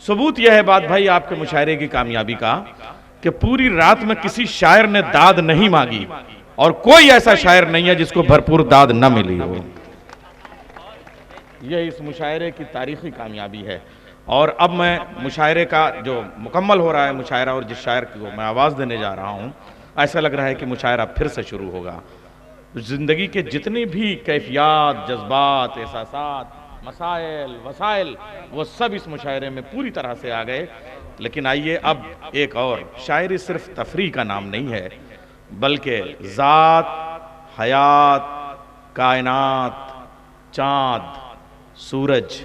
सबूत यह है बात भाई आपके मुशायरे की कामयाबी का कि पूरी रात में किसी शायर ने दाद नहीं मांगी और कोई ऐसा शायर नहीं है जिसको भरपूर दाद न मिली हो। यह इस मुशायरे की तारीखी कामयाबी है। और अब मैं मुशायरे का जो मुकम्मल हो रहा है मुशायरा, और जिस शायर को मैं आवाज़ देने जा रहा हूँ, ऐसा लग रहा है कि मुशायरा फिर से शुरू होगा। ज़िंदगी के जितनी भी कैफियत, जज्बात, एहसासात, मसाइल, वसाइल, वो सब इस मुशायरे में पूरी तरह से आ गए। लेकिन आइए अब एक और, शायरी सिर्फ तफरीह का नाम नहीं है, बल्कि ज़ात, हयात, कायनात, चाँद, सूरज,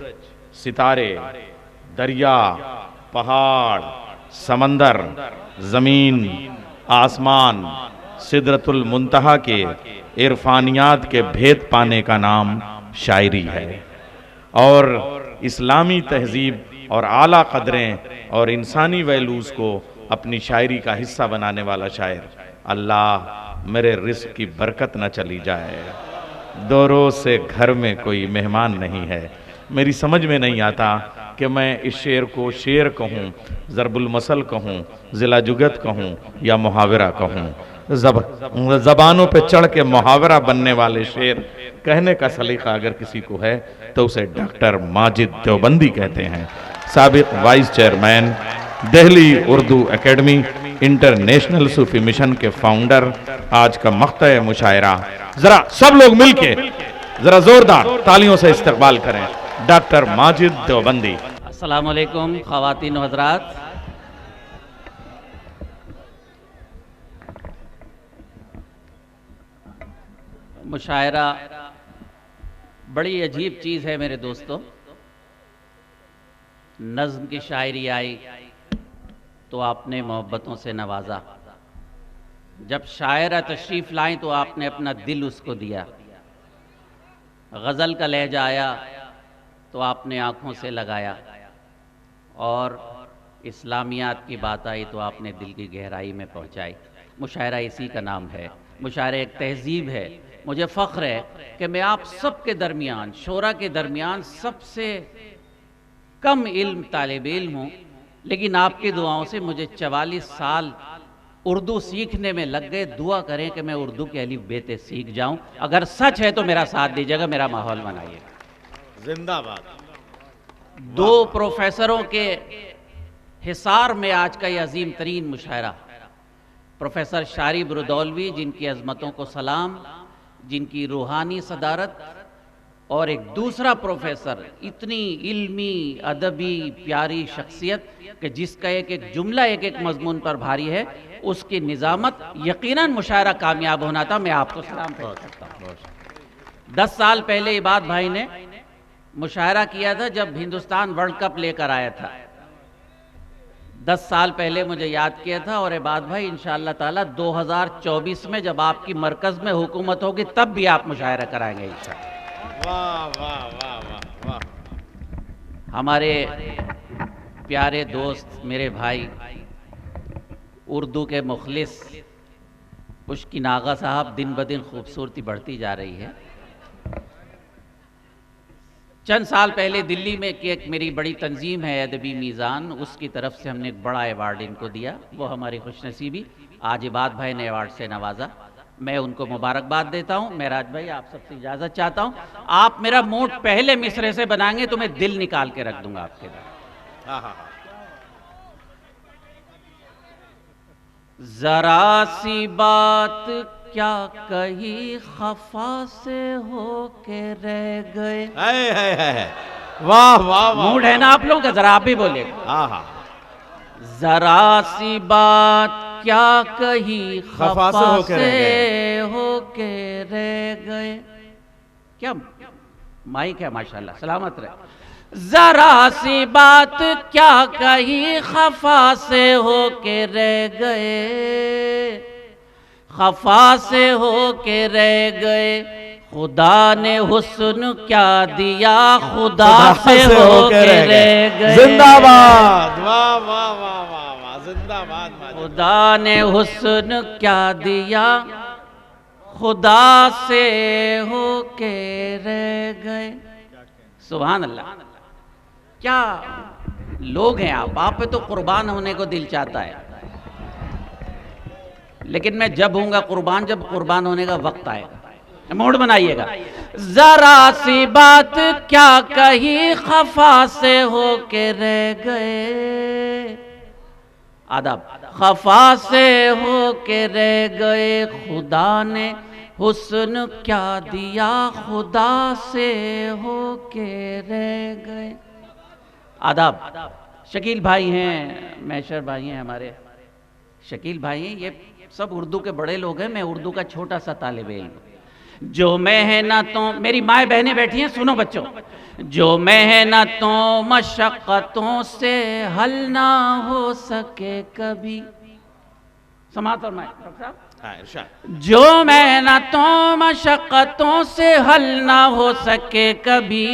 सितारे, दरिया, पहाड़, समंदर, ज़मीन, आसमान, सिदरतुल मुंतहा के इरफानियात के भेद पाने का नाम शायरी है। और इस्लामी तहजीब और आला कदरें और इंसानी वैल्यूज़ को अपनी शायरी का हिस्सा बनाने वाला शायर, अल्लाह मेरे रिस्क की बरकत न चली जाए, दो रोज़ से घर में कोई मेहमान नहीं है। मेरी समझ में नहीं आता कि मैं इस शेर को शेर कहूँ, ज़रबुल मसल कहूँ, ज़िला जुगत कहूँ या मुहावरा कहूँ। ज़बानों पे चढ़ के मुहावरा बनने वाले शेर कहने का सलीका अगर किसी को है तो उसे डॉक्टर माजिद देवबंदी कहते हैं, साबिक vice chairman, Delhi Urdu academy, international Sufi mission के फाउंडर। आज का मख्ता मुशायरा, जरा सब लोग मिलके जरा जोरदार तालियों से इस्तकबाल करें डॉक्टर माजिद देवबंदी। अस्सलाम वालेकुम ख़वातीन व हज़रात। मुशायरा बड़ी अजीब चीज़ है मेरे दोस्तों। नज़्म की शायरी आई तो आपने मोहब्बतों से नवाजा, जब शायरा तशरीफ़ लाएं तो आपने अपना दिल उसको दिया, गज़ल का लहजा आया तो आपने आँखों से लगाया, और इस्लामियात की बात आई तो आपने दिल की गहराई में पहुँचाई। मुशायरा इसी का नाम है। मुशायरा एक तहज़ीब है। मुझे फ़ख्र है कि मैं आप सब के दरमियान, शोरा के दरमियान सबसे कम इल्म तालिब इल्म हूँ, लेकिन आपकी दुआओं से मुझे 44 साल उर्दू सीखने में लग गए। दुआ करें कि मैं उर्दू के अलिफ बेते सीख जाऊं। अगर सच है तो मेरा साथ दीजिएगा, मेरा माहौल बनाइए। जिंदाबाद। दो प्रोफेसरों के हिसार में आज का ये अजीम तरीन मुशायरा, प्रोफेसर शारिब रुदौलवी जिनकी अजमतों को सलाम, जिनकी रूहानी सदारत, और एक दूसरा प्रोफेसर इतनी इल्मी अदबी प्यारी शख्सियत कि जिसका एक एक जुमला एक एक मजमून पर भारी है, उसकी निज़ामत यकीनन मुशायरा कामयाब होना था। मैं आपको सलाम पेश करता हूँ। 10 साल पहले इबाद भाई ने मुशायरा किया था जब हिंदुस्तान वर्ल्ड कप लेकर आया था। 10 साल पहले मुझे याद किया था, और इबाद भाई इंशाअल्लाह ताला 2024 में जब आपकी मरकज़ में हुकूमत होगी तब भी आप मुशायरा कराएंगे इंशाअल्लाह। वाह वाह वाह वाह वाह। हमारे प्यारे दोस्त, मेरे भाई, उर्दू के मुखलिस पुष्किन आगा साहब, दिन ब दिन खूबसूरती बढ़ती जा रही है। चंद साल पहले दिल्ली में की एक मेरी बड़ी तंजीम है अदबी मीज़ान, उसकी तरफ से हमने एक बड़ा अवार्ड इनको दिया। वो हमारी खुशनसीबी, आज इबाद भाई ने अवार्ड से नवाजा। मैं उनको मुबारकबाद देता हूँ। महराज भाई आप सबसे इजाज़त चाहता हूँ, आप मेरा मूड पहले मिसरे से बनाएंगे तो मैं दिल निकाल के रख दूंगा आपके लिए। जरा सी बात क्या कही खफा से हो के रह गए। वाह वाह वाह। मूड है ना आप लोगों का, जरा आप भी बोलिए। जरा सी बात क्या कही खफा से हो के रह गए। क्या माइक है माशाल्लाह, सलामत रहे। जरा सी बात क्या कही खफा से हो के रह गए, खफा से हो के रह गए। खुदा ने हुस्न क्या दिया, खुदा से हो के रह गए। जिंदाबाद। वाह वाह वाह वाह वाह, जिंदाबाद। खुदा ने हुस्न क्या दिया, खुदा से हो के रह गए। सुभान अल्लाह। क्या लोग हैं आप पे तो कुर्बान होने को दिल चाहता है, लेकिन मैं जब होऊंगा कुर्बान जब कुर्बान होने का वक्त आएगा। मूड बनाइएगा। जरा सी बात क्या कही खफा से हो के रह गए, आदाब, खफा से हो के रह गए, खुदा ने हुस्न क्या दिया खुदा से हो के रह गए। आदाब। शकील भाई हैं, मैशर भाई हैं हमारे, शकील भाई हैं, ये सब उर्दू के बड़े लोग हैं, मैं उर्दू का छोटा सा तालिब इल्म। जो मेहनतों, मेरी माएँ बहनें बैठी हैं, सुनो बच्चों, जो मेहनतों मशक्क़तों से हल ना हो सके कभी, समाअत फरमाएं डॉक्टर साहब। जो मेहनतों मशक्क़तों से हल ना हो सके कभी,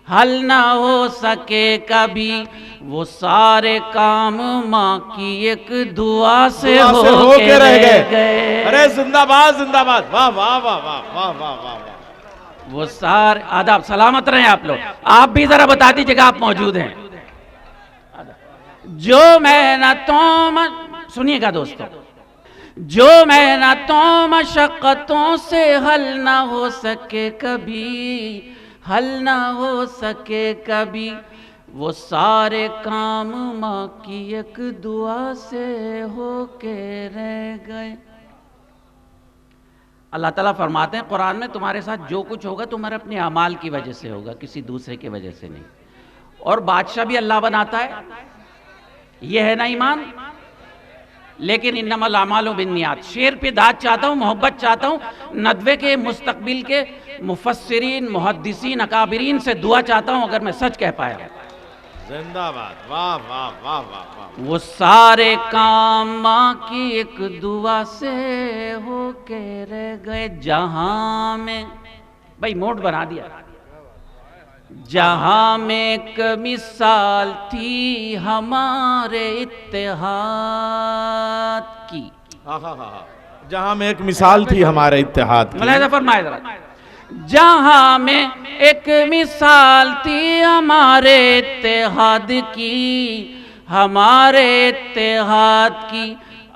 हल ना हो सके कभी, वो सारे काम माँ की एक दुआ से हो के रह गए। अरे जिंदाबाद जिंदाबाद, वाह वाह वाह वाह वाह वाह वाह वाह। वो सारे, आदाब, सलामत रहें आप लोग। आप भी जरा बता दीजिएगा आप मौजूद हैं। जो मेहनतों, सुनिएगा दोस्तों, जो मेहनतों मशक्क़तों से हल ना हो सके कभी, हल ना हो सके कभी, वो सारे काम माँ की एक दुआ से हो के रह गए। अल्लाह ताला फरमाते हैं कुरान में, तुम्हारे साथ जो कुछ होगा तुम्हारे अपने अमाल की वजह से होगा, किसी दूसरे की वजह से नहीं। और बादशाह भी अल्लाह बनाता है, यह है ना ईमान। लेकिन इन्नमल अमालु बिन्नियात, शेर पे दाद चाहता हूँ, मोहब्बत चाहता हूँ, नदवे के मुस्तकबिल के मुफस्सिरीन मुहद्दिसीन अकाबिरीन से दुआ चाहता हूँ अगर मैं सच कह पाया। जिंदाबाद, वाह वाह वाह वाह वाह। वो सारे काम माँ की एक दुआ से हो के रह गए। जहां में, भाई मोड बना दिया, जहां में एक मिसाल थी हमारे इत्तेहाद की, जहां में एक मिसाल थी हमारे इत्तेहाद की, मुलाहिज़ा फरमाए जरा, जहां में एक मिसाल थी हमारे इत्तेहाद की, हमारे इत्तेहाद की,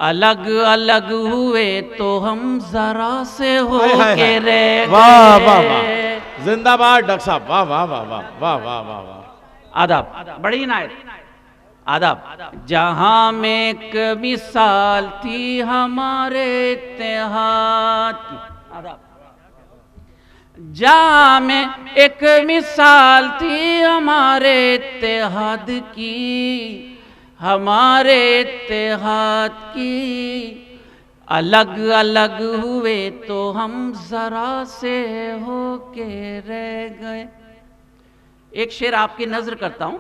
अलग अलग हुए तो हम जरा से हो के रह गए। वाह वाह वाह, जिंदाबाद डॉक्टर साहब, वाह वाह वाह वाह वाह वाह वाह वाह। आदाब, बड़ी नायत, आदाब। जहां में एक मिसाल थी हमारे इत्तेहाद की, आदाब। जहां में एक मिसाल थी हमारे इत्तेहाद की, हमारे इत्तेहाद की, अलग अलग हुए तो हम जरा से हो के रह गए। एक शेर आपकी नजर करता हूं,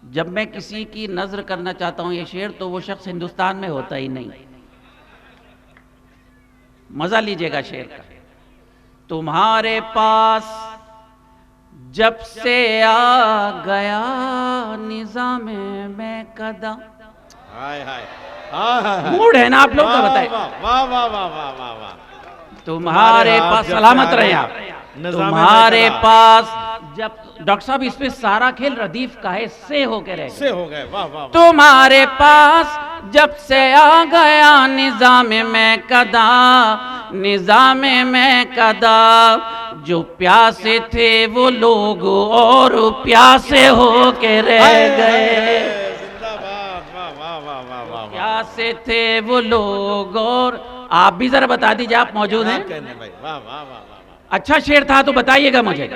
जब मैं किसी की नजर करना चाहता हूं ये शेर, तो वो शख्स हिंदुस्तान में होता ही नहीं। मजा लीजिएगा शेर का। तुम्हारे पास जब से आ गया निजाम में कदा, हाय हाय, मूड है ना आप लोग का, बताए। वाह वाह वाह वाह वाह वाह। तुम्हारे पास, सलामत रहे आप, तुम्हारे पास जब, डॉक्टर साहब इस पे सारा खेल रदीफ का है, से होके रह से हो गए, वाह वाह। तुम्हारे पास जब से आ गया निजाम में कदा, निजाम में कदा, जो प्यासे थे वो लोग और प्यासे हो के रह गए। प्यासे थे वो लोग और, आप भी जरा बता दीजिए, आप मौजूद हैं। अच्छा शेर था तो बताइएगा मुझे।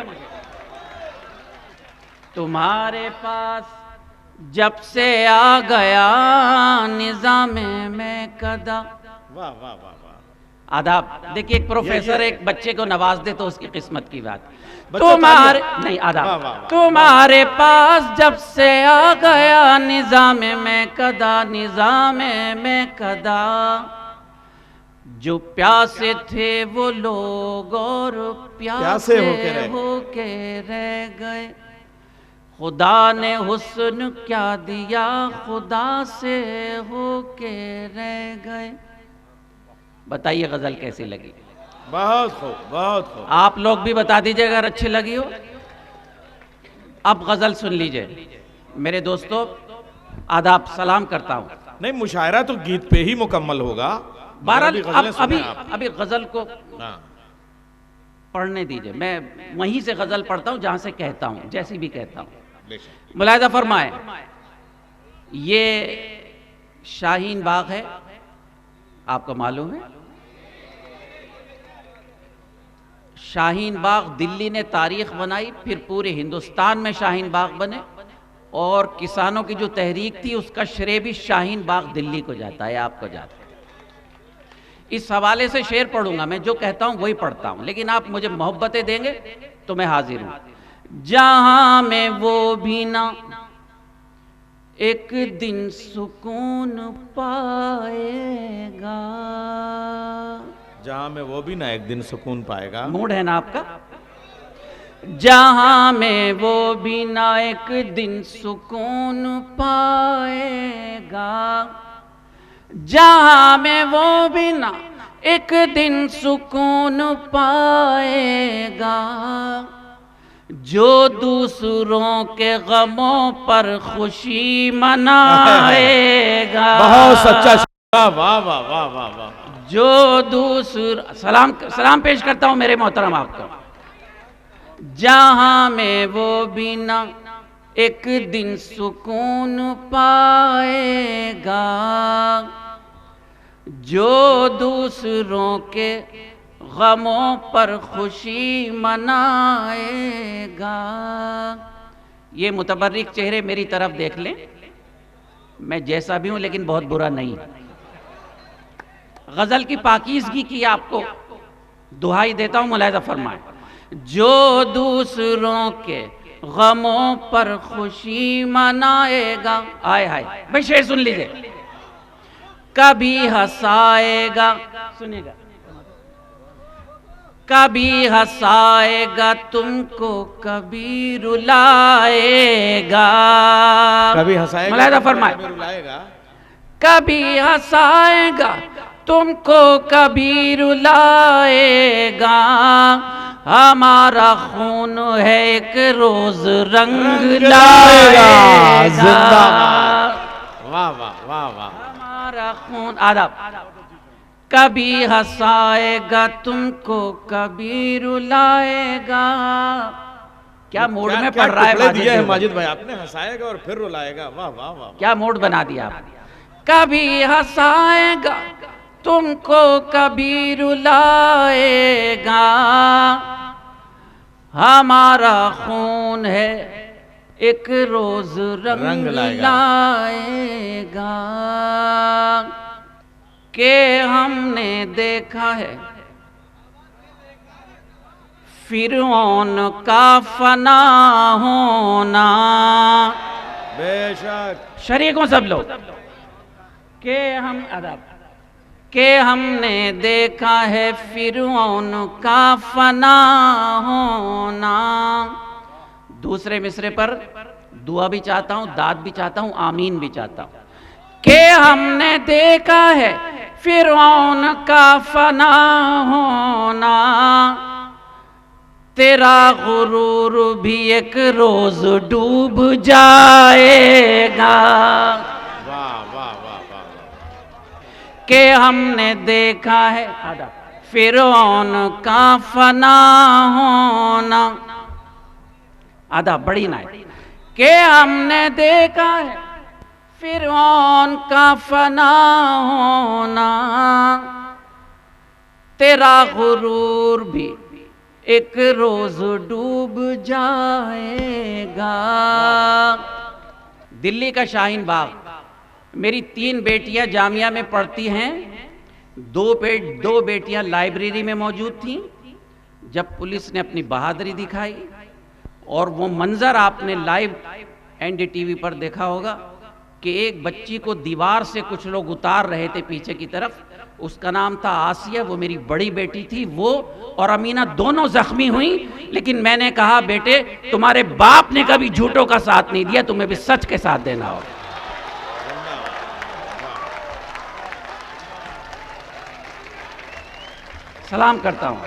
तुम्हारे पास जब से आ गया निजाम में कदा, वाह वाह वाह वाह। आदाब। देखिए एक प्रोफेसर एक बच्चे को नवाज दे तो उसकी किस्मत की बात। तुम्हारे नहीं, आदाब। तुम्हारे पास जब से आ गया निजाम में कदा, निजाम में कदा, जो प्यासे थे वो लोग और प्यासे होके रह गए। खुदा ने हुस्न क्या दिया खुदा से होके रह गए। बताइए गजल कैसी लगी? बहुत खूब, बहुत खूब। आप लोग भी बता दीजिए अगर अच्छी लगी हो। अब गजल सुन लीजिए। मेरे दोस्तों, आदाब, सलाम करता हूँ। नहीं, मुशायरा तो गीत पे ही मुकम्मल होगा। बहरहाल गजलें सुने अभी आप। अभी गजल को हाँ। पढ़ने दीजिए, मैं वहीं से गजल पढ़ता हूँ जहां से कहता हूँ, जैसी भी कहता हूँ। बेशक। मुलाहिजा फरमाए, ये शाहीन बाग है, आपको मालूम है। शाहीन बाग दिल्ली ने तारीख बनाई, फिर पूरे हिंदुस्तान में शाहीन बाग बने, और किसानों की जो तहरीक थी उसका श्रेय भी शाहीन बाग दिल्ली को जाता है, आपको जाता है। इस हवाले से शेर पढ़ूंगा, मैं जो कहता हूं वही पढ़ता हूं, लेकिन आप मुझे मोहब्बतें देंगे तो मैं हाजिर हूं। जहां में वो भी ना एक दिन सुकून पाएगा, जहां में वो भी ना एक दिन सुकून पाएगा। मूड है ना आपका। जहां में वो भी ना एक दिन सुकून पाएगा, जहां में वो भी ना एक दिन सुकून पाएगा, जो दूसरों के गमों पर खुशी मनाएगा। बहुत सच्चा शेर। वाह वाह वाह वाह वाह। जो दूसरा सलाम पेश करता हूं मेरे मोहतरम आपको। जहां में वो भी ना एक दिन सुकून पाएगा, जो दूसरों के गमों पर खुशी मनाएगा। ये मुतबर्रिक चेहरे मेरी तरफ देख लें, मैं जैसा भी हूं लेकिन बहुत बुरा नहीं। गजल की पाकीज़गी की आपको दुहाई देता हूं, मुलाहिजा फरमाए। जो दूसरों के गमों पर खुशी मनाएगा, आए हाय भाई शेर सुन लीजिए। कभी हंसाएगा, सुनिएगा, कभी हंसाएगा तुमको, कभी रुलाएगा। कभी हंसाएगा, मुलाहिजा फरमाए। कभी रुलाएगा। कभी हंसाएगा तुमको, कभी रुलाएगा, हमारा खून है एक रोज रंग लाएगा। जिंदाबाद। वाह वाह वाह वाह। हमारा खून, आदाब। कभी हंसाएगा तुमको, कभी रुलाएगा। क्या मूड में पढ़ रहा है माजिद भाई आपने। हंसाएगा और फिर रुलाएगा। वाह वाह वाह। क्या मूड बना दिया आप। कभी हंसाएगा तुमको, कभी रुलाएगा, हमारा खून है एक रोज रंग लाएगा। के हमने देखा है फिरौन का फना होना। बेशक। शरीकों सब लोग के हम अदब के हमने देखा है फिरौन का फना होना। दूसरे मिसरे पर दुआ भी चाहता हूं, दाद भी चाहता हूं, आमीन भी चाहता हूं। के हमने देखा है फिरौन का फना होना, तेरा गुरूर भी एक रोज डूब जाएगा। वाह वाह वाह वाह। के हमने देखा है फिरौन का फना होना। आधा बड़ी ना है। के हमने देखा है फिरौन का फना होना, तेरा गुरूर भी एक रोज डूब जाएगा। दिल्ली का शाहीन बाग, मेरी 3 बेटियां जामिया में पढ़ती हैं, 2 बेटियां लाइब्रेरी में मौजूद थीं। जब पुलिस ने अपनी बहादुरी दिखाई और वो मंजर आपने लाइव एनडीटीवी पर देखा होगा कि एक बच्ची को दीवार से कुछ लोग उतार रहे थे पीछे की तरफ, उसका नाम था आसिया, वो मेरी बड़ी बेटी थी। वो और अमीना दोनों जख्मी हुई, लेकिन मैंने कहा बेटे तुम्हारे बाप ने कभी झूठों का साथ नहीं दिया, तुम्हें भी सच के साथ देना होगा। सलाम करता हूं।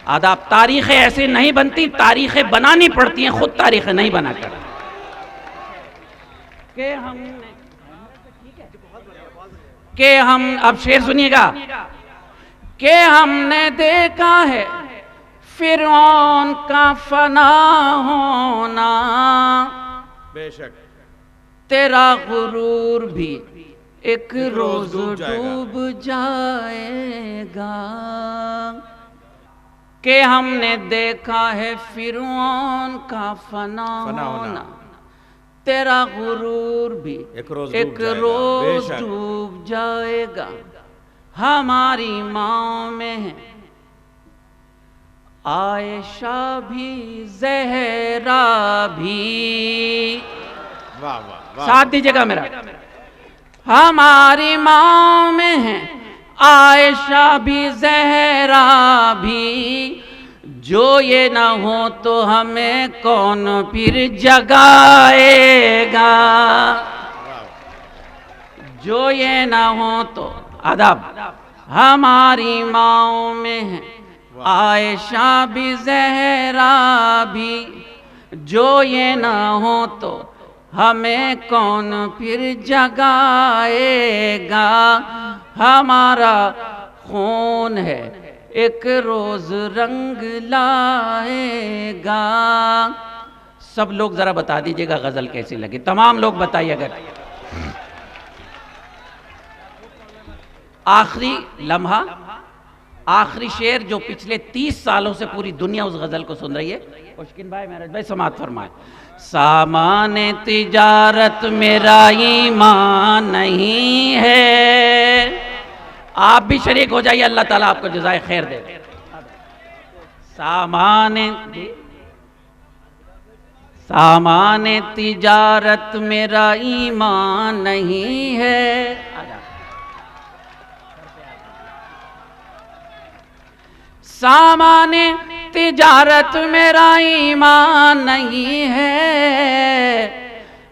आदाब। तारीखें ऐसे नहीं बनती, तारीखें बनानी पड़ती हैं, खुद तारीखें नहीं बना कर। के हम अब शेर सुनिएगा कि हमने देखा है फिरौन का फना होना, बेशक तेरा गुरूर भी एक रोज डूब जाएगा। कि हमने देखा है फिरौन का फना होना, तेरा गुरूर भी एक रोज डूब जाएगा। हमारी माँ में है आयशा भी ज़हरा भी, वाह वाह, साथ दीजिएगा मेरा। हमारी माँ में है आयशा भी ज़हरा भी, जो ये ना हो तो हमें कौन फिर जगाएगा। जो ये ना हो तो अदब, हमारी माँ में है आयशा भी ज़हरा भी, जो ये ना हो तो हमें कौन फिर जगाएगा। हमारा खून है एक रोज रंग लाएगा। सब लोग जरा बता दीजिएगा गजल कैसी लगी, तमाम लोग बताइए। अगर आखिरी लम्हा, आखिरी शेर जो पिछले 30 सालों से पूरी दुनिया उस गजल को सुन रही है। मुश्किन भाई, मेहराज भाई समाअत फरमाए। सामाने तिजारत मेरा ईमान नहीं है। आप भी शरीक हो जाइए, अल्लाह ताला आपको जज़ाए खैर दे। सामाने तिजारत मेरा ईमान नहीं है। सामाने तिजारत मेरा ईमान नहीं है,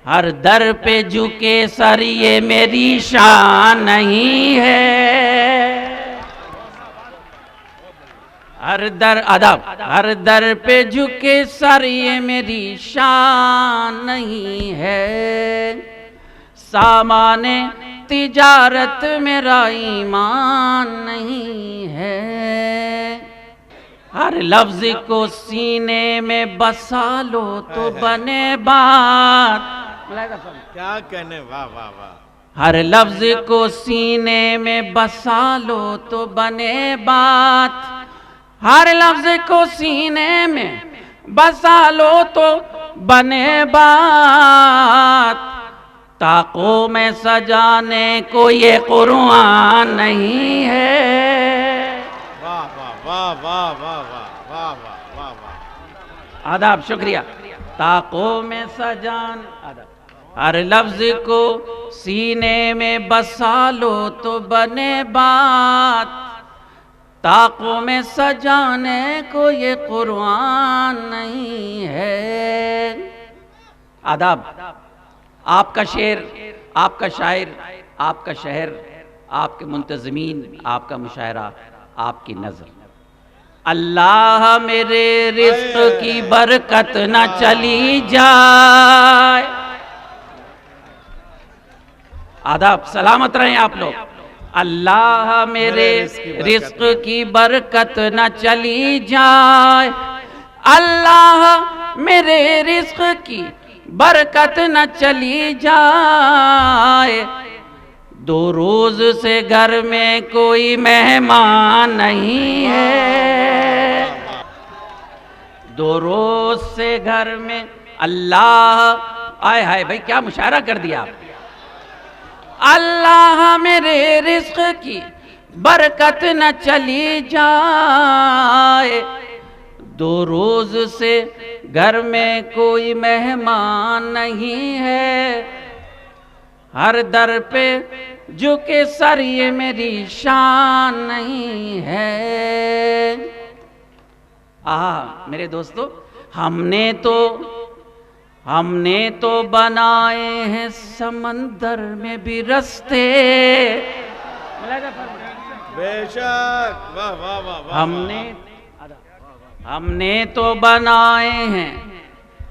हर दर पे झुके सर ये मेरी शान नहीं है। हर दर अदब, हर दर पे झुके सर ये मेरी शान नहीं है। सामाने तिजारत मेरा ईमान नहीं है। हर लफ्ज को सीने में बसा लो तो बने बात। क्या कहने, वाह वाह वाह। हर लफ्ज को सीने में बसा लो तो बने बात। हर लफ्ज को सीने में बसा लो तो बने बात। ताकों में सजाने को ये कुरान नहीं है। वाह वाह वाह वाह वाह वाह वाह वाह वाह। आदाब, शुक्रिया। ताकों में सजान, आदाब। हर लफ्ज को सीने में बसा लो तो बने बात। ताकों में सजाने को ये कुरान नहीं है। आदाब, आपका शेर, आपका शायर, आपका शहर, आपके मुंतज़मीन, आपका मुशायरा, आपकी नज़र। अल्लाह मेरे रिज़्क़ की बरकत न चली जाए। आदाब, सलामत रहें आप लोग। अल्लाह मेरे रिज़्क़ की बरकत न चली जाए। अल्लाह मेरे रिज़्क़ की बरकत न चली जाए। 2 रोज से घर में कोई मेहमान नहीं है। 2 रोज से घर में अल्लाह, आय हाय भाई क्या मुशायरा कर दिया आप। अल्लाह मेरे रिज़्क़ की बरकत न चली जाए। 2 रोज से घर में कोई मेहमान नहीं है। हर दर पे झुके सर ये मेरी शान नहीं है। मेरे दोस्तों, हमने तो बनाए हैं समंदर में भी रास्ते। बेशक, वाह वाह वाह। हमने तो बनाए हैं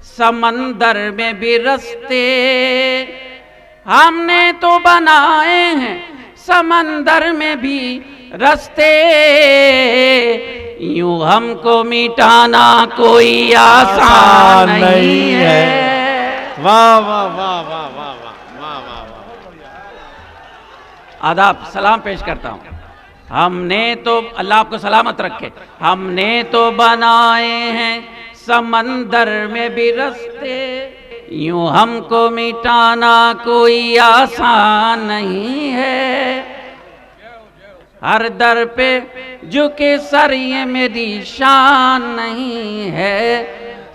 समंदर में भी रास्ते। हमने तो बनाए हैं समंदर में भी रास्ते, यूं हमको मिटाना कोई आसान नहीं है। वाह वाह वाह वाह वाह वाह वाह वाह। आदाब सलाम पेश करता हूं। हमने तो, अल्लाह आपको सलामत रखे, हमने तो बनाए हैं समंदर में भी रास्ते, यूं हमको मिटाना कोई आसान नहीं है। हर दर पे झुके सर ये मेरी शान नहीं है,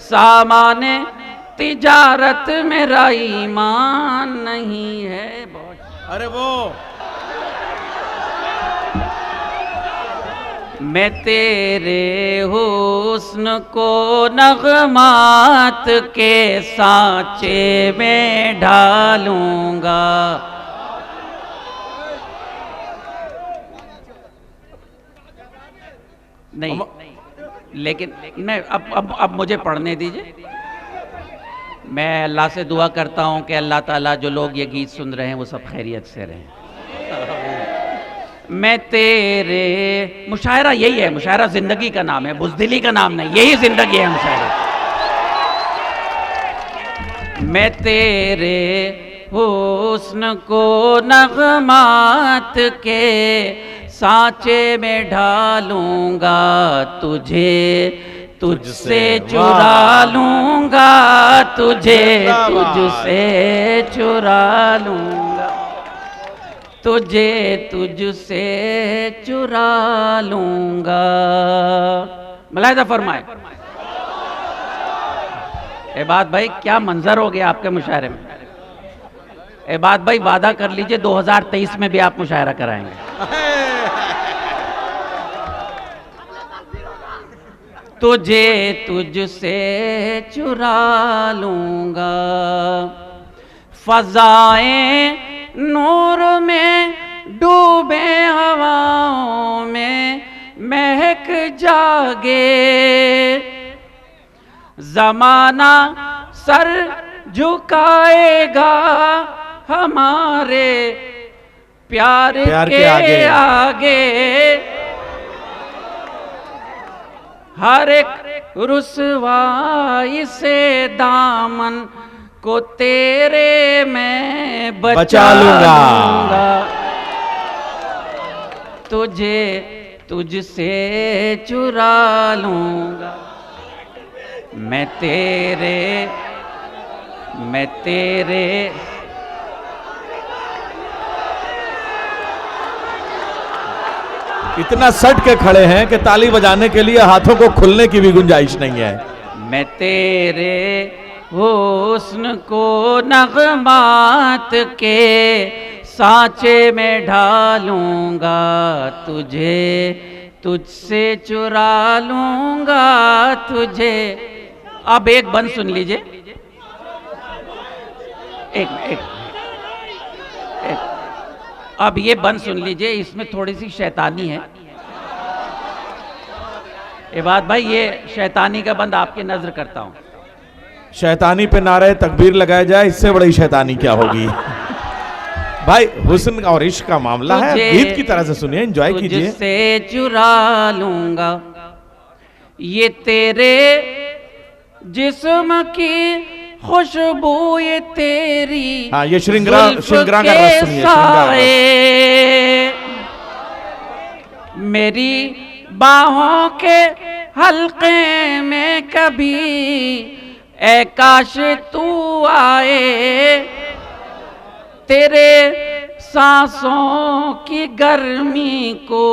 सामाने तिजारत मेरा ईमान नहीं है। अरे वो मैं तेरे हुस्न को नगमात के सांचे में ढालूंगा। नहीं, लेकिन मैं अब मुझे पढ़ने दीजिए। मैं अल्लाह से दुआ करता हूं कि अल्लाह ताला जो लोग ये गीत सुन रहे हैं वो सब खैरियत से रहें। मैं तेरे, मुशायरा यही है, मुशायरा जिंदगी का नाम है, बुज़दिली का नाम नहीं, यही जिंदगी है मुशायरा। मैं तेरे हुस्न को नगमात के सांचे में ढालूंगा, तुझे तुझसे चुरा लूंगा, तुझे तुझसे चुरा लूंगा, तुझे तुझसे चुरा लूंगा। मुलाहिज़ा फरमाए। इबाद भाई क्या मंजर हो गया आपके मुशायरे में। इबाद भाई वादा कर लीजिए 2023 में भी आप मुशायरा कराएंगे। तुझे तुझसे चुरा लूंगा, फजाएं नूर में डूबे हवाओं में महक जागे, जमाना सर झुकाएगा हमारे प्यार के आगे। हर एक रुसवाई से दामन को तेरे मैं बचा लूंगा, तुझे तुझसे चुरा लूंगा। मैं तेरे इतना सट के खड़े हैं कि ताली बजाने के लिए हाथों को खुलने की भी गुंजाइश नहीं है। मैं तेरे हुस्न को नगमात के सांचे में ढालूंगा, तुझे तुझसे चुरा लूंगा, तुझे। अब एक बंद सुन लीजिए, एक अब ये बंद सुन लीजिए, इसमें थोड़ी सी शैतानी है। इबाद भाई ये शैतानी का बंद आपकी नजर करता हूं। शैतानी पे नारे तकबीर लगाया जाए, इससे बड़ी शैतानी क्या होगी। भाई हुस्न और इश्क का मामला है, गीत की तरह से सुनिए, एंजॉय कीजिए। तुझसे चुरा लूंगा ये तेरे जिस्म की खुशबू, ये तेरी हाँ, ये श्रृंगार का रस सुनिए, मेरी बाहों के हल्के में कभी ए काश तू आए, तेरे सांसों की गर्मी को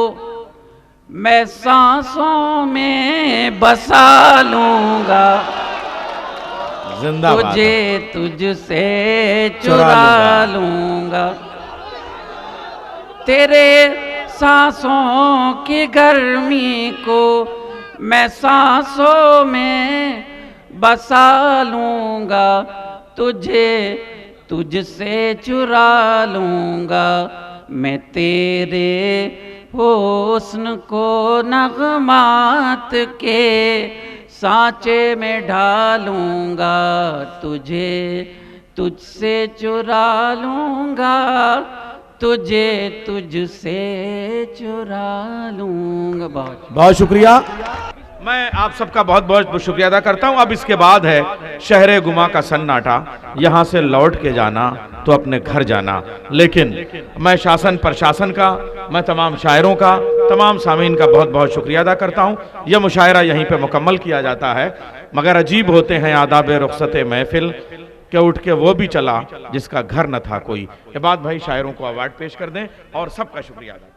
मैं सांसों में बसा लूंगा, तुझे तुझसे चुरा लूंगा, तेरे सांसों की गर्मी को मैं सांसों में बसा लूंगा, तुझे तुझसे चुरा लूंगा। मैं तेरे हुस्न को नगमात के सांचे में ढालूंगा, तुझे तुझसे चुरा लूंगा, तुझे तुझसे चुरा लूंगा। बहुत बहुत शुक्रिया। मैं आप सबका बहुत बहुत शुक्रिया अदा करता हूं। अब इसके बाद है शहरे गुमा का सन्नाटा, यहां से लौट के जाना तो अपने घर जाना। लेकिन मैं शासन प्रशासन का, मैं तमाम शायरों का, तमाम सामीन का बहुत बहुत शुक्रिया अदा करता हूं। यह मुशायरा यहीं पे मुकम्मल किया जाता है। मगर अजीब होते हैं आदाब रुखसत महफिल, के उठ के वो भी चला जिसका घर न था कोई। इबाद भाई शायरों को अवार्ड पेश कर दें और सबका शुक्रिया अदा।